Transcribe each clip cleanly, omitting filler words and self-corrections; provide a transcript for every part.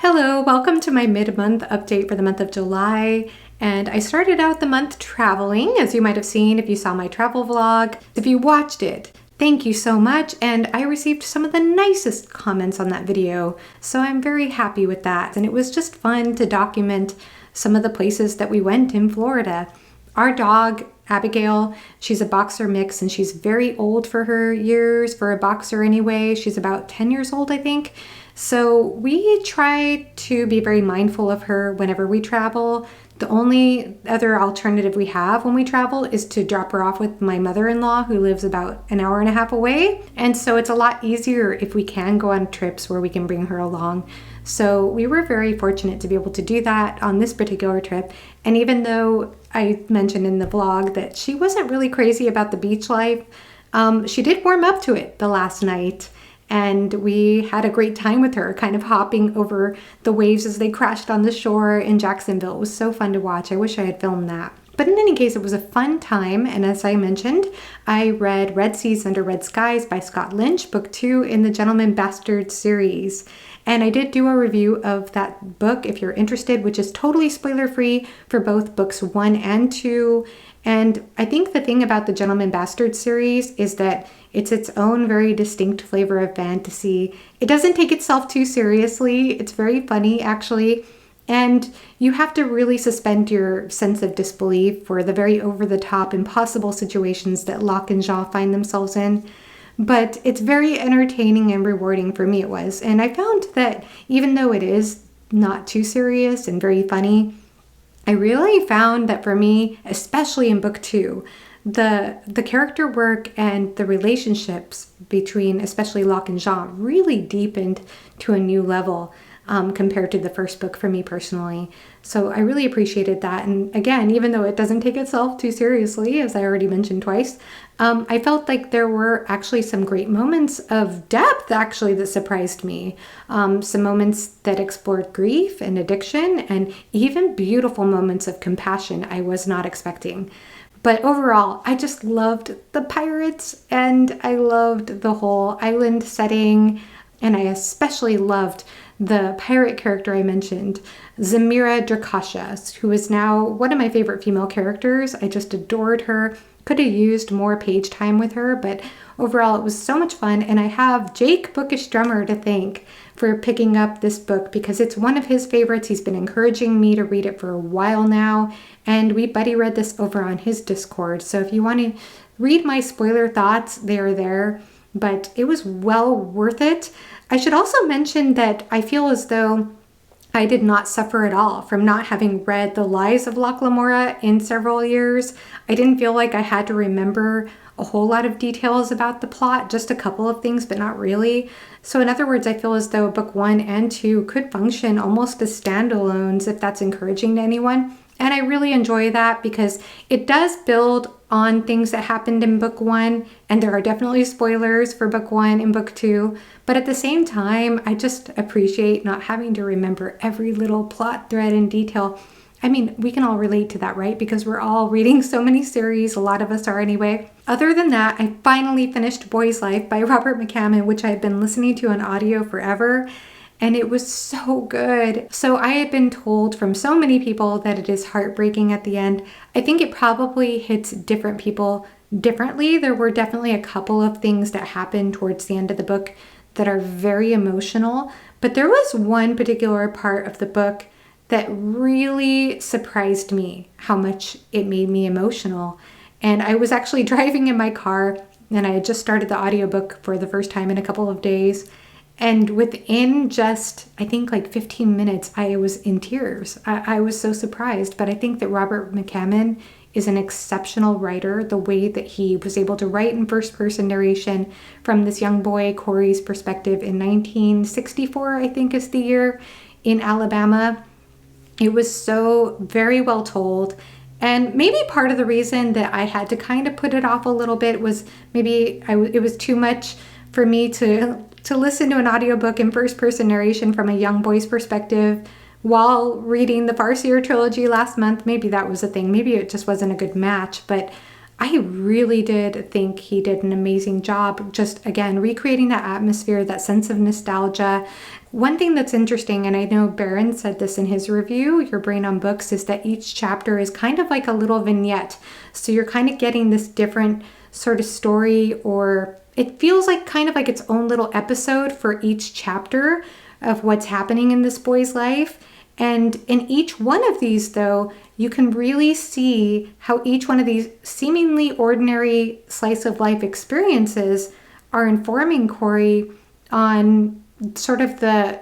Hello, welcome to my mid-month update for the month of July. And I started out the month traveling, as you might have seen if you saw my travel vlog. If you watched it, thank you so much. And I received some of the nicest comments on that video, so I'm very happy with that. And it was just fun to document some of the places that we went in Florida. Our dog, Abigail, she's a boxer mix and she's very old for her years, for a boxer anyway. She's about 10 years old, I think. So we try to be very mindful of her whenever we travel. The only other alternative we have when we travel is to drop her off with my mother-in-law, who lives about an hour and a half away. And so it's a lot easier if we can go on trips where we can bring her along. So we were very fortunate to be able to do that on this particular trip. And even though I mentioned in the vlog that she wasn't really crazy about the beach life, she did warm up to it the last night. And we had a great time with her, kind of hopping over the waves as they crashed on the shore in Jacksonville. It was so fun to watch. I wish I had filmed that. But in any case, it was a fun time. And as I mentioned, I read Red Seas Under Red Skies by Scott Lynch, book 2 in the Gentleman Bastard series. And I did do a review of that book if you're interested, which is totally spoiler-free for both books 1 and 2. And I think the thing about the Gentleman Bastard series is that it's its own very distinct flavor of fantasy. It doesn't take itself too seriously. It's very funny, actually. And you have to really suspend your sense of disbelief for the very over-the-top, impossible situations that Locke and Jean find themselves in. But it's very entertaining and rewarding, for me it was. And I found that even though it is not too serious and very funny, I really found that for me, especially in book 2, the character work and the relationships between especially Locke and Jean really deepened to a new level compared to the first book for me personally. So I really appreciated that. And again, even though it doesn't take itself too seriously, as I already mentioned twice, I felt like there were actually some great moments of depth actually that surprised me. Some moments that explored grief and addiction and even beautiful moments of compassion I was not expecting. But overall, I just loved the pirates and I loved the whole island setting. And I especially loved the pirate character I mentioned, Zamira Drakasha, who is now one of my favorite female characters. I just adored her. Could have used more page time with her, but overall it was so much fun. And I have Jake Bookish Drummer to thank for picking up this book because it's one of his favorites. He's been encouraging me to read it for a while now, and we buddy read this over on his Discord. So if you want to read my spoiler thoughts, they are there, but it was well worth it. I should also mention that I feel as though I did not suffer at all from not having read The Lies of Locke Lamora in several years. I didn't feel like I had to remember a whole lot of details about the plot, just a couple of things, but not really. So in other words, I feel as though book 1 and 2 could function almost as standalones if that's encouraging to anyone. And I really enjoy that because it does build on things that happened in book 1, and there are definitely spoilers for book 1 and book 2. But at the same time, I just appreciate not having to remember every little plot thread in detail. I mean, we can all relate to that, right? Because we're all reading so many series, a lot of us are anyway. Other than that, I finally finished Boy's Life by Robert McCammon, which I've been listening to on audio forever. And it was so good. So I had been told from so many people that it is heartbreaking at the end. I think it probably hits different people differently. There were definitely a couple of things that happened towards the end of the book that are very emotional. But there was one particular part of the book that really surprised me how much it made me emotional. And I was actually driving in my car and I had just started the audiobook for the first time in a couple of days. And within just, I think like 15 minutes, I was in tears. I was so surprised. But I think that Robert McCammon is an exceptional writer. The way that he was able to write in first-person narration from this young boy, Corey's perspective in 1964, I think is the year, in Alabama. It was so very well told. And maybe part of the reason that I had to kind of put it off a little bit was maybe it was too much for me to listen to an audiobook in first-person narration from a young boy's perspective while reading the Farseer trilogy last month. Maybe that was a thing. Maybe it just wasn't a good match. But I really did think he did an amazing job, just again, recreating that atmosphere, that sense of nostalgia. One thing that's interesting, and I know Barron said this in his review, Your Brain on Books, is that each chapter is kind of like a little vignette. So you're kind of getting this different sort of story, or it feels like kind of like its own little episode for each chapter of what's happening in this boy's life. And in each one of these, though, you can really see how each one of these seemingly ordinary slice of life experiences are informing Corey on sort of the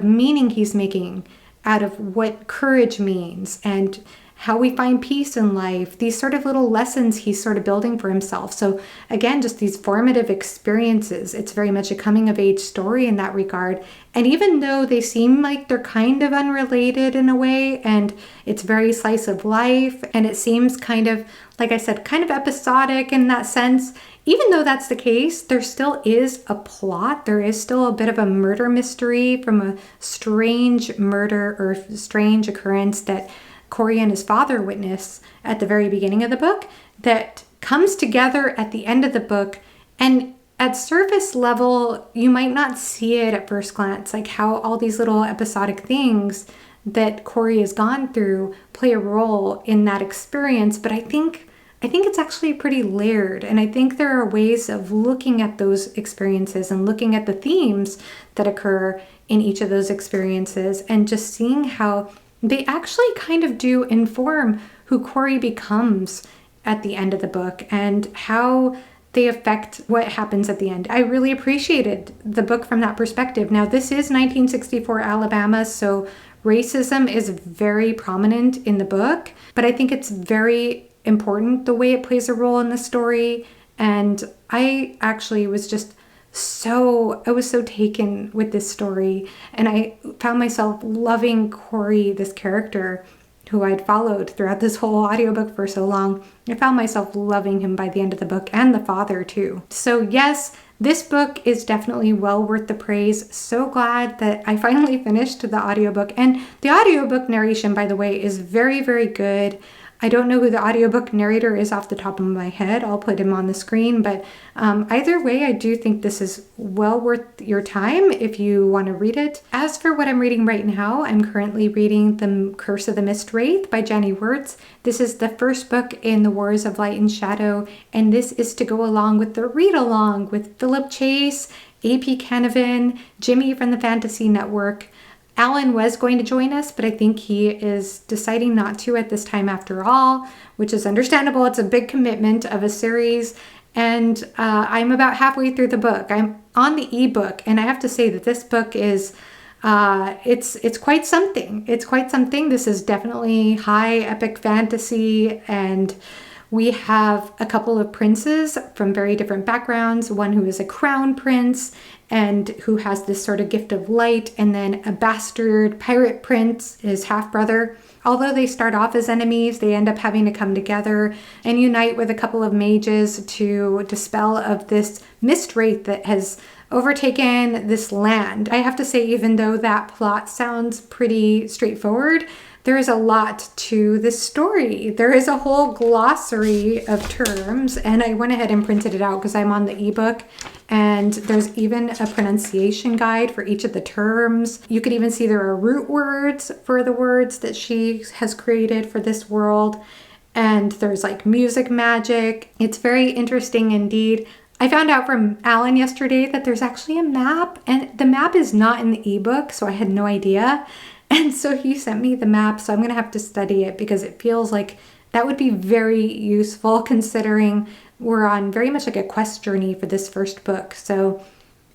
meaning he's making out of what courage means and how we find peace in life, these sort of little lessons he's sort of building for himself. So again, just these formative experiences. It's very much a coming of age story in that regard. And even though they seem like they're kind of unrelated in a way, and it's very slice of life, and it seems kind of, like I said, kind of episodic in that sense, even though that's the case, there still is a plot. There is still a bit of a murder mystery from a strange murder or strange occurrence that Corey and his father witness at the very beginning of the book that comes together at the end of the book. And at surface level, you might not see it at first glance, like how all these little episodic things that Corey has gone through play a role in that experience. But I think it's actually pretty layered. And I think there are ways of looking at those experiences and looking at the themes that occur in each of those experiences and just seeing how they actually kind of do inform who Corey becomes at the end of the book and how they affect what happens at the end. I really appreciated the book from that perspective. Now, this is 1964 Alabama, so racism is very prominent in the book, but I think it's very important the way it plays a role in the story. And I actually was just I was so taken with this story, and I found myself loving Corey, this character who I'd followed throughout this whole audiobook for so long. I found myself loving him by the end of the book, and the father too. So yes, this book is definitely well worth the praise. So glad that I finally finished the audiobook. And the audiobook narration, by the way, is very, very good. I don't know who the audiobook narrator is off the top of my head. I'll put him on the screen, but either way, I do think this is well worth your time if you want to read it. As for what I'm reading right now, I'm currently reading The Curse of the Mist Wraith by Jenny Wirtz. This is the first book in the Wars of Light and Shadow, and this is to go along with the read-along with Philip Chase, A.P. Canavan, Jimmy from the Fantasy Network. Alan was going to join us, but I think he is deciding not to at this time after all, which is understandable. It's a big commitment of a series, and I'm about halfway through the book. I'm on the ebook, and I have to say that this book is, it's quite something. It's quite something. This is definitely high epic fantasy, and we have a couple of princes from very different backgrounds, one who is a crown prince and who has this sort of gift of light, and then a bastard pirate prince, his half-brother. Although they start off as enemies, they end up having to come together and unite with a couple of mages to dispel of this mist wraith that has overtaken this land. I have to say, even though that plot sounds pretty straightforward, there is a lot to this story. There is a whole glossary of terms, and I went ahead and printed it out because I'm on the ebook, and there's even a pronunciation guide for each of the terms. You could even see there are root words for the words that she has created for this world, and there's like music magic. It's very interesting indeed. I found out from Alan yesterday that there's actually a map, and the map is not in the ebook, so I had no idea. And so he sent me the map, so I'm going to have to study it because it feels like that would be very useful considering we're on very much like a quest journey for this first book. So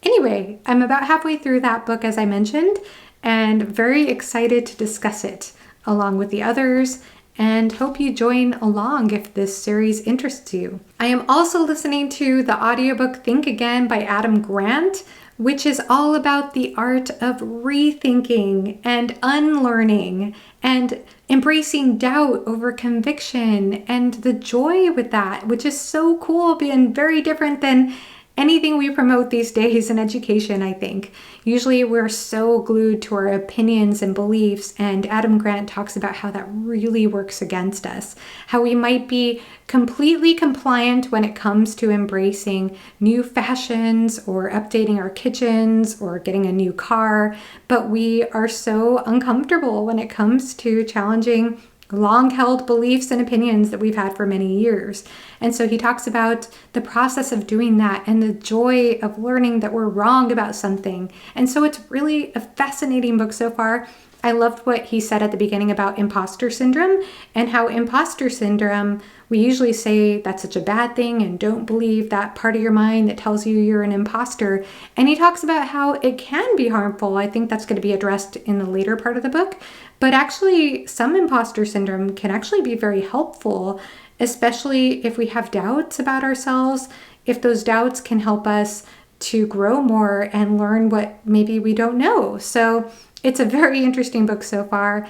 anyway, I'm about halfway through that book, as I mentioned, and very excited to discuss it along with the others, and hope you join along if this series interests you. I am also listening to the audiobook Think Again by Adam Grant, which is all about the art of rethinking and unlearning and embracing doubt over conviction and the joy with that, which is so cool and very different than anything we promote these days in education, I think. Usually we're so glued to our opinions and beliefs, and Adam Grant talks about how that really works against us. How we might be completely compliant when it comes to embracing new fashions or updating our kitchens or getting a new car, but we are so uncomfortable when it comes to challenging long-held beliefs and opinions that we've had for many years. And so he talks about the process of doing that and the joy of learning that we're wrong about something. And so it's really a fascinating book so far. I loved what he said at the beginning about imposter syndrome, and how imposter syndrome, we usually say that's such a bad thing and don't believe that part of your mind that tells you you're an imposter. And he talks about how it can be harmful. I think that's going to be addressed in the later part of the book. But actually, some imposter syndrome can actually be very helpful, especially if we have doubts about ourselves, if those doubts can help us to grow more and learn what maybe we don't know. So it's a very interesting book so far.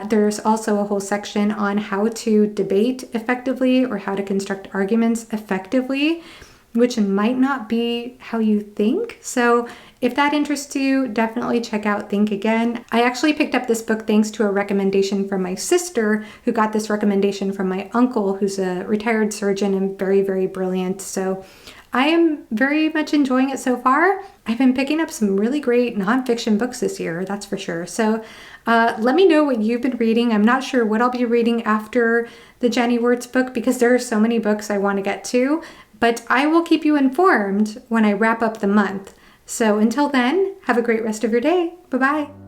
There's also a whole section on how to debate effectively or how to construct arguments effectively, which might not be how you think. So if that interests you, definitely check out Think Again. I actually picked up this book thanks to a recommendation from my sister, who got this recommendation from my uncle, who's a retired surgeon and very, very brilliant. So I am very much enjoying it so far. I've been picking up some really great nonfiction books this year, that's for sure. So let me know what you've been reading. I'm not sure what I'll be reading after the Jenny Wirtz book because there are so many books I want to get to, but I will keep you informed when I wrap up the month. So until then, have a great rest of your day. Bye-bye.